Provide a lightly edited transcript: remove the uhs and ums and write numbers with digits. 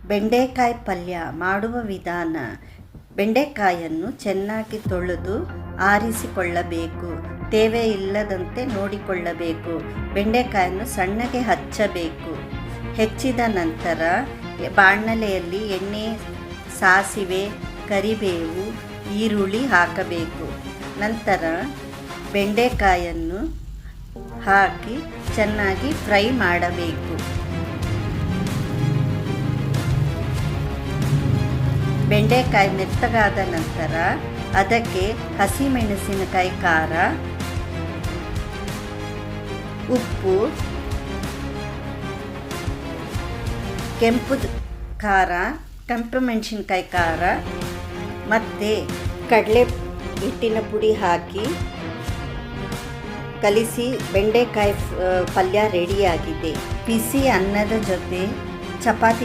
ಬೆಂಡೆಕಾಯಿ ಪಲ್ಯ ಮಾಡುವ ವಿಧಾನ. ಬೆಂಡೆಕಾಯನ್ನು ಚೆನ್ನಾಗಿ ತೊಳೆದು ಆರಿಸಿಕೊಳ್ಳಬೇಕು. ತೇವೆ ಇಲ್ಲದಂತೆ ನೋಡಿಕೊಳ್ಳಬೇಕು. ಬೆಂಡೆಕಾಯನ್ನು ಸಣ್ಣಗೆ ಹಚ್ಚಬೇಕು. ಹೆಚ್ಚಿದ ನಂತರ ಬಾಣಲೆಯಲ್ಲಿ ಎಣ್ಣೆ, ಸಾಸಿವೆ, ಕರಿಬೇವು, ಈರುಳ್ಳಿ ಹಾಕಬೇಕು. ನಂತರ ಬೆಂಡೆಕಾಯನ್ನು ಹಾಕಿ ಚೆನ್ನಾಗಿ ಫ್ರೈ ಮಾಡಬೇಕು. ಬೆಂಡೆಕಾಯಿ ಮೆತ್ತಗಾದ ನಂತರ ಅದಕ್ಕೆ ಹಸಿಮೆಣಸಿನಕಾಯಿ ಖಾರ, ಉಪ್ಪು, ಕೆಂಪು ಮೆಣಸಿನಕಾಯಿ ಖಾರ ಮತ್ತು ಕಡಲೆ ಹಿಟ್ಟಿನ ಪುಡಿ ಹಾಕಿ ಕಲಿಸಿ ಬೆಂಡೆಕಾಯಿ ಪಲ್ಯ ರೆಡಿಯಾಗಿದೆ. ಬಿಸಿ ಅನ್ನದ ಜೊತೆ, ಚಪಾತಿ